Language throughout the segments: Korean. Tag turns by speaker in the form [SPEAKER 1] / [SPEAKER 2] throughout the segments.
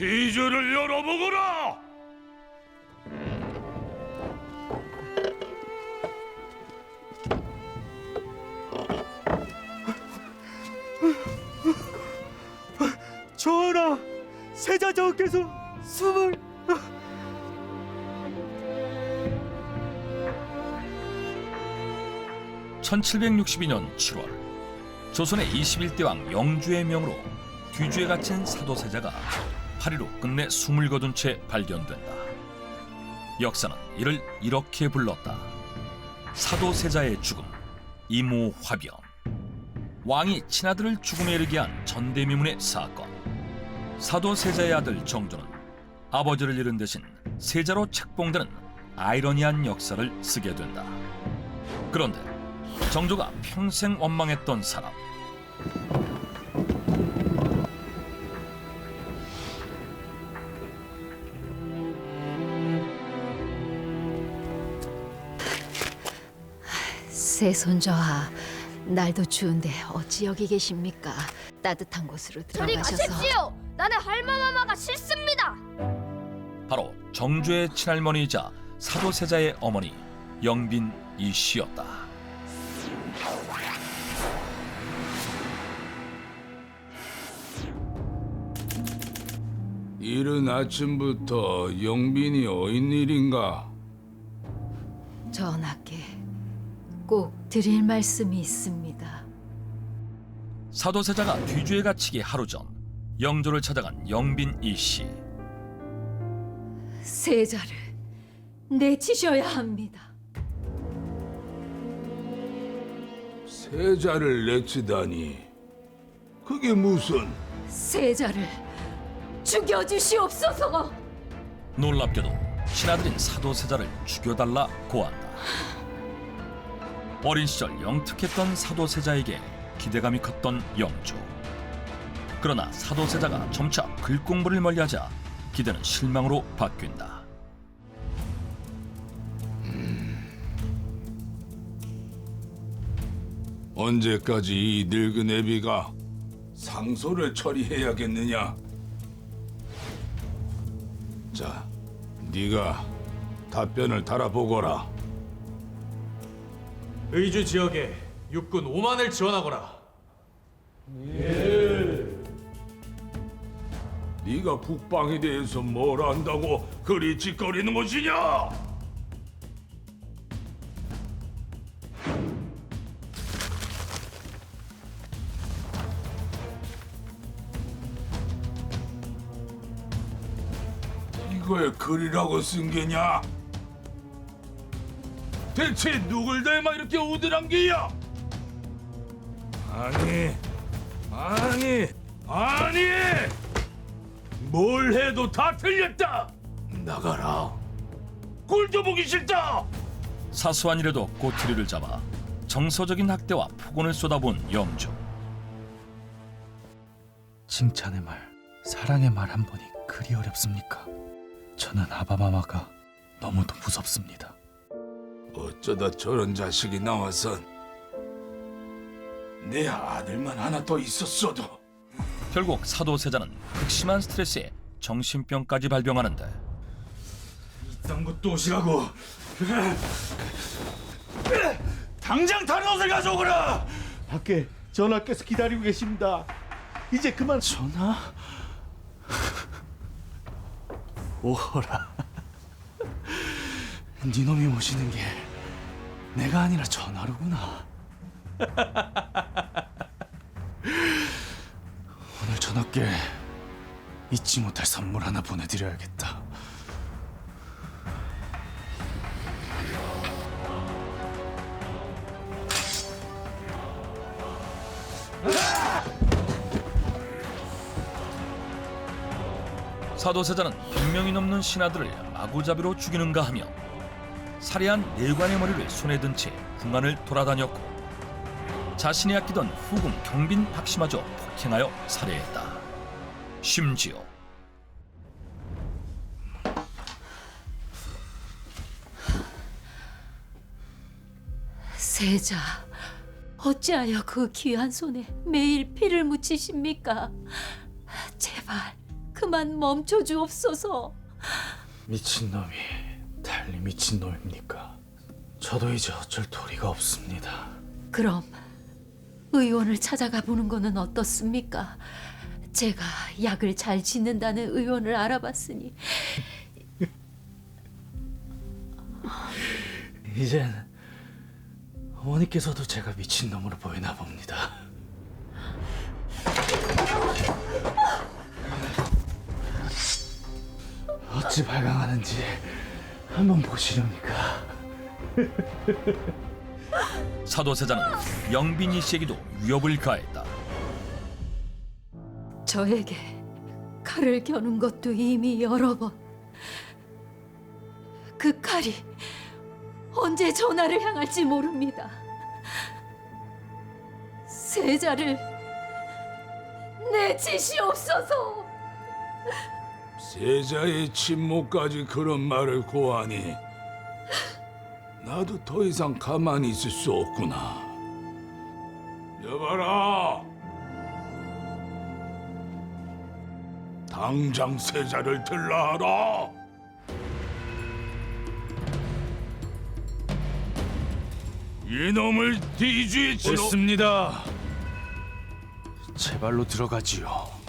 [SPEAKER 1] 뒤줄을 열어보거라.
[SPEAKER 2] 전하, 세자저께서 숨을...
[SPEAKER 3] 1762년 7월 조선의 21대 왕 영주의 명으로 뒤주에 갇힌 사도세자가 파리로 끝내 숨을 거둔 채 발견된다. 역사는 이를 이렇게 불렀다. 사도세자의 죽음, 이모화변. 왕이 친아들을 죽음에 이르게 한 전대미문의 사건. 사도세자의 아들 정조는 아버지를 잃은 대신 세자로 책봉되는 아이러니한 역사를 쓰게 된다. 그런데 정조가 평생 원망했던 사람.
[SPEAKER 4] 새손저하, 날도 추운데 어찌 여기 계십니까? 따뜻한 곳으로
[SPEAKER 5] 저리
[SPEAKER 4] 들어가셔서.
[SPEAKER 5] 가십시오. 나는 할머마마가 싫습니다.
[SPEAKER 3] 바로 정조의 친할머니이자 사도세자의 어머니 영빈 이씨였다.
[SPEAKER 1] 이른 아침부터 영빈이 어인일인가?
[SPEAKER 4] 전하께 꼭 드릴 말씀이 있습니다.
[SPEAKER 3] 사도세자가 뒤주에 갇히기 하루 전 영조를 찾아간 영빈 이씨.
[SPEAKER 4] 세자를 내치셔야 합니다.
[SPEAKER 1] 세자를 내치다니. 그게 무슨...
[SPEAKER 4] 세자를 죽여주시옵소서.
[SPEAKER 3] 놀랍게도 친아들인 사도세자를 죽여달라 고한다. 어린 시절 영특했던 사도세자에게 기대감이 컸던 영조. 그러나 사도세자가 점차 글 공부를 멀리하자 기대는 실망으로 바뀐다.
[SPEAKER 1] 언제까지 이 늙은 애비가 상소를 처리해야겠느냐? 자, 네가 답변을 달아보거라.
[SPEAKER 6] 의주 지역에 육군 5만을 지원하거라.
[SPEAKER 1] 네가 국방에 대해서 뭘 안다고 그리 짓거리는 것이냐? 이걸 글이라고 쓴 게냐? 대체 누굴 닮아 이렇게 우들한 게야? 아니 뭘 해도 다 틀렸다. 나가라. 꼴도 보기 싫다.
[SPEAKER 3] 사소한 일에도 꼬투리를 잡아 정서적인 학대와 폭언을 쏟아본 영조.
[SPEAKER 2] 칭찬의 말, 사랑의 말 한 번이 그리 어렵습니까? 저는 아바마마가 너무도 무섭습니다.
[SPEAKER 1] 어쩌다 저런 자식이 나와선. 내 아들만 하나 더 있었어도.
[SPEAKER 3] 결국 사도세자는 극심한 스트레스에 정신병까지 발병하는데
[SPEAKER 1] 이딴 것도 오시라고. 당장 다른 옷을 가져오거라.
[SPEAKER 2] 밖에 전하께서 기다리고 계십니다. 이제 그만. 전하? 오호라. 니놈이 모시는 게 내가 아니라 전하로구나. 오늘 전하께 잊지 못할 선물 하나 보내드려야겠다.
[SPEAKER 3] 사도세자는 100명이 넘는 신하들을 마구잡이로 죽이는가 하며 살해한 내관의 머리를 손에 든 채 궁안을 돌아다녔고 자신이 아끼던 후궁 경빈 박씨마저 폭행하여 살해했다. 심지어
[SPEAKER 4] 세자, 어찌하여 그 귀한 손에 매일 피를 묻히십니까? 제발 그만 멈춰 주옵소서.
[SPEAKER 2] 미친놈이 달리 미친놈입니까? 저도 이제 어쩔 도리가 없습니다.
[SPEAKER 4] 그럼 의원을 찾아가 보는 거는 어떻습니까? 제가 약을 잘 짓는다는 의원을 알아봤으니
[SPEAKER 2] 이젠 어머니께서도 제가 미친놈으로 보이나 봅니다. 어찌 발광하는지 한번 보시렵니까?
[SPEAKER 3] 사도세자는 영빈이 씨에게도 위협을 가했다.
[SPEAKER 4] 저에게 칼을 겨눈 것도 이미 여러 번. 그 칼이 언제 전하를 향할지 모릅니다. 세자를 내치시옵소서.
[SPEAKER 1] 세자의 침묵까지 그런 말을 고하니 나도 더 이상 가만히 있을 수 없구나. 여봐라, 당장 세자를 들라하라. 이놈을 뒤쥐치노.
[SPEAKER 2] 됐습니다. 제 발로 들어가지요.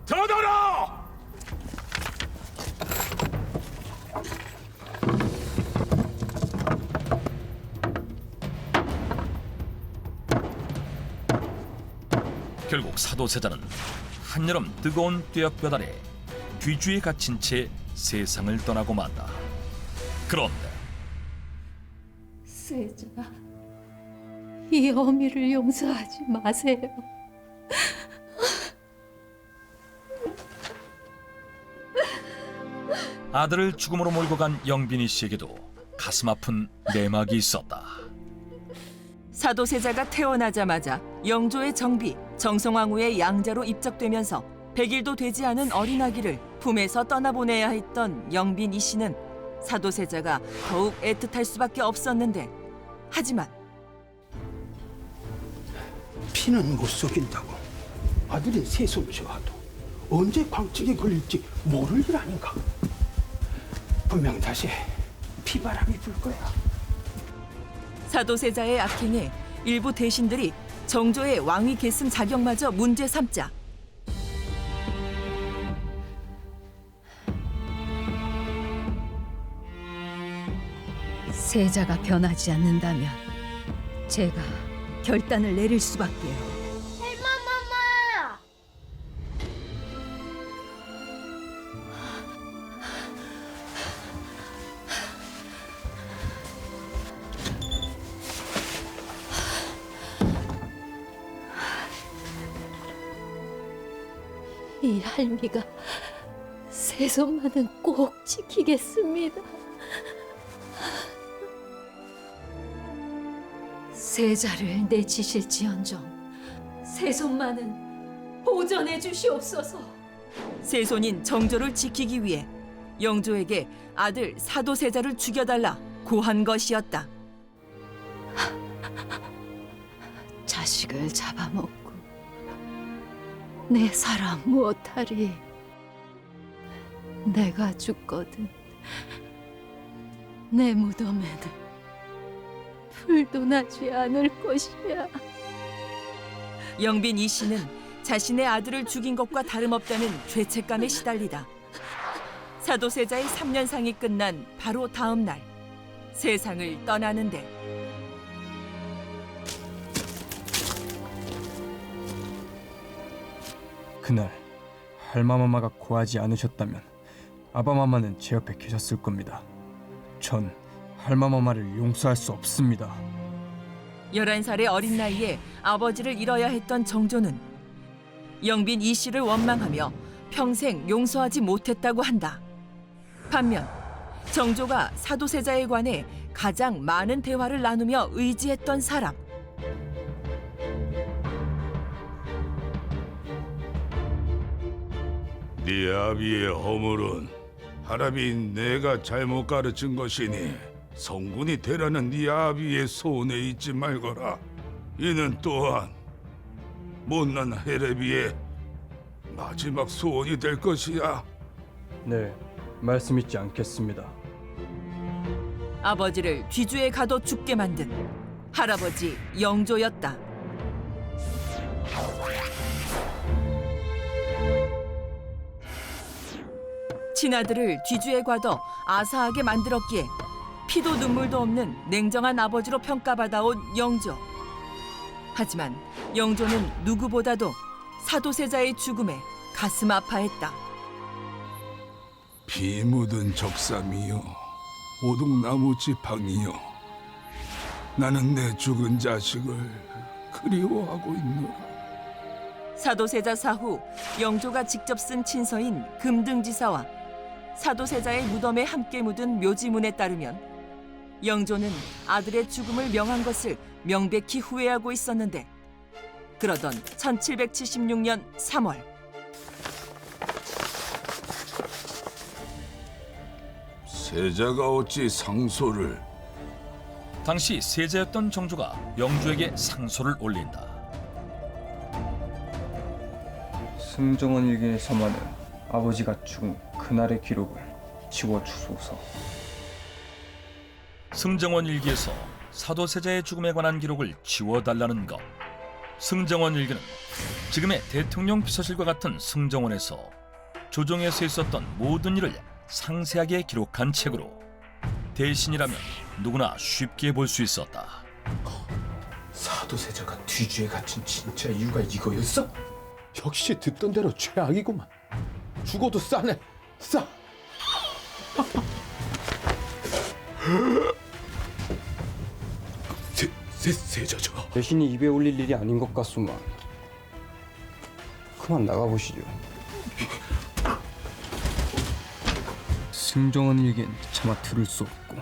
[SPEAKER 1] 닫아라!
[SPEAKER 3] 결국 사도세자는 한여름 뜨거운 뙤약볕 아래 귀주에 갇힌 채 세상을 떠나고 만다. 그런데
[SPEAKER 4] 세자, 이 어미를 용서하지 마세요.
[SPEAKER 3] 아들을 죽음으로 몰고 간 영빈이 씨에게도 가슴 아픈 내막이 있었다.
[SPEAKER 7] 사도세자가 태어나자마자 영조의 정비, 정성왕후의 양자로 입적되면서 100일도 되지 않은 어린아기를 품에서 떠나보내야 했던 영빈 이 씨는 사도세자가 더욱 애틋할 수밖에 없었는데, 하지만
[SPEAKER 8] 피는 못 속인다고 아들이 세손자와도 언제 광증에 걸릴지 모를 일 아닌가. 분명 다시 피바람이 불 거야.
[SPEAKER 7] 사도세자의 악행에 일부 대신들이 정조의 왕위 계승 자격마저 문제 삼자
[SPEAKER 4] 세자가 변하지 않는다면 제가 결단을 내릴 수밖에요.
[SPEAKER 5] 할마마마!
[SPEAKER 4] 이 할미가 세손만은 꼭 지키겠습니다. 세자를 내치실지언정 세손만은 보전해 주시옵소서.
[SPEAKER 7] 세손인 정조를 지키기 위해 영조에게 아들 사도세자를 죽여달라 고한 것이었다.
[SPEAKER 4] 자식을 잡아먹고 내 사람 무엇하리. 내가 죽거든 내 무덤에는 불도 나지 않을 것이야.
[SPEAKER 7] 영빈 이 씨는 자신의 아들을 죽인 것과 다름없다는 죄책감에 시달리다 사도세자의 3년상이 끝난 바로 다음 날 세상을 떠나는데,
[SPEAKER 9] 그날 할마마마가 고하지 않으셨다면 아바마마는 제 옆에 계셨을 겁니다. 전 할마마마를 용서할 수 없습니다.
[SPEAKER 7] 11살의 어린 나이에 아버지를 잃어야 했던 정조는 영빈 이 씨를 원망하며 평생 용서하지 못했다고 한다. 반면 정조가 사도세자에 관해 가장 많은 대화를 나누며 의지했던 사람,
[SPEAKER 1] 네 아비의 허물은 하랍이 내가 잘못 가르친 것이니 성군이 되라는 네 아비의 소원에 잊지 말거라. 이는 또한 못난 헤레비의 마지막 소원이 될 것이야.
[SPEAKER 9] 네, 말씀 잊지 않겠습니다.
[SPEAKER 7] 아버지를 뒤주에 가둬 죽게 만든 할아버지 영조였다. 친아들을 뒤주에 가둬 아사하게 만들었기에 피도 눈물도 없는 냉정한 아버지로 평가받아온 영조. 하지만 영조는 누구보다도 사도세자의 죽음에 가슴 아파했다.
[SPEAKER 1] 피 묻은 적삼이여, 오동나무 지팡이여, 나는 내 죽은 자식을 그리워하고 있노라.
[SPEAKER 7] 사도세자 사후 영조가 직접 쓴 친서인 금등지사와 사도세자의 무덤에 함께 묻은 묘지문에 따르면 영조는 아들의 죽음을 명한 것을 명백히 후회하고 있었는데, 그러던 1776년 3월
[SPEAKER 1] 세자가 어찌 상소를?
[SPEAKER 3] 당시 세자였던 정조가 영조에게 상소를 올린다.
[SPEAKER 9] 승정원 일기에서만은 아버지가 죽은 그날의 기록을 지워주소서.
[SPEAKER 3] 승정원 일기에서 사도세자의 죽음에 관한 기록을 지워달라는 것. 승정원 일기는 지금의 대통령 비서실과 같은 승정원에서 조정에서 있었던 모든 일을 상세하게 기록한 책으로 대신이라면 누구나 쉽게 볼 수 있었다.
[SPEAKER 8] 사도세자가 뒤주에 갇힌 진짜 이유가 이거였어? 역시 듣던 대로 최악이구만. 죽어도 싸네. 싸. 세자죠.
[SPEAKER 9] 대신이 입에 올릴 일이 아닌 것 같소만. 그만 나가보시죠. 승정원 일기엔 차마 들을 수 없고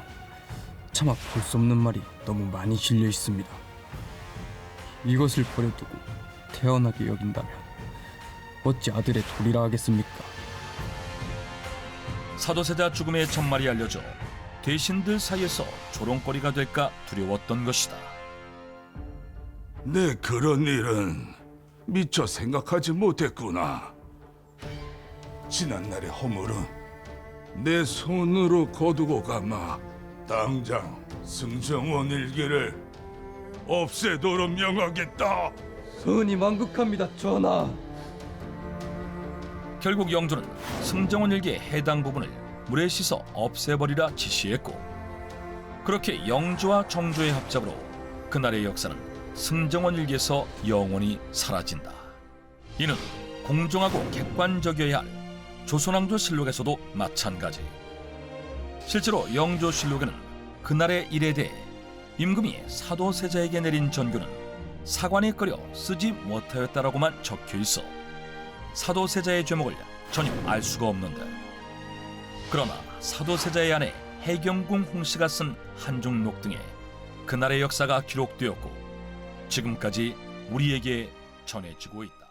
[SPEAKER 9] 차마 볼 수 없는 말이 너무 많이 실려 있습니다. 이것을 버려두고 태어나게 여긴다면 어찌 아들의 도리라 하겠습니까?
[SPEAKER 3] 사도세자 죽음의 전말이 알려져 대신들 사이에서 조롱거리가 될까 두려웠던 것이다.
[SPEAKER 1] 내 그런 일은 미처 생각하지 못했구나. 지난날의 허물은 내 손으로 거두고 가마 당장 승정원 일기를 없애도록 명하겠다.
[SPEAKER 9] 선이 만극합니다, 전하.
[SPEAKER 3] 결국 영조는 승정원 일기의 해당 부분을 물에 씻어 없애버리라 지시했고, 그렇게 영조와 정조의 합작으로 그날의 역사는 승정원 일기에서 영원히 사라진다. 이는 공정하고 객관적이어야 할 조선왕조실록에서도 마찬가지. 실제로 영조실록에는 그날의 일에 대해 임금이 사도세자에게 내린 전교는 사관에 끌려 쓰지 못하였다라고만 적혀 있어 사도세자의 죄목을 전혀 알 수가 없는데, 그러나 사도세자의 아내 해경궁 홍씨가 쓴 한중록 등에 그날의 역사가 기록되었고 지금까지 우리에게 전해지고 있다.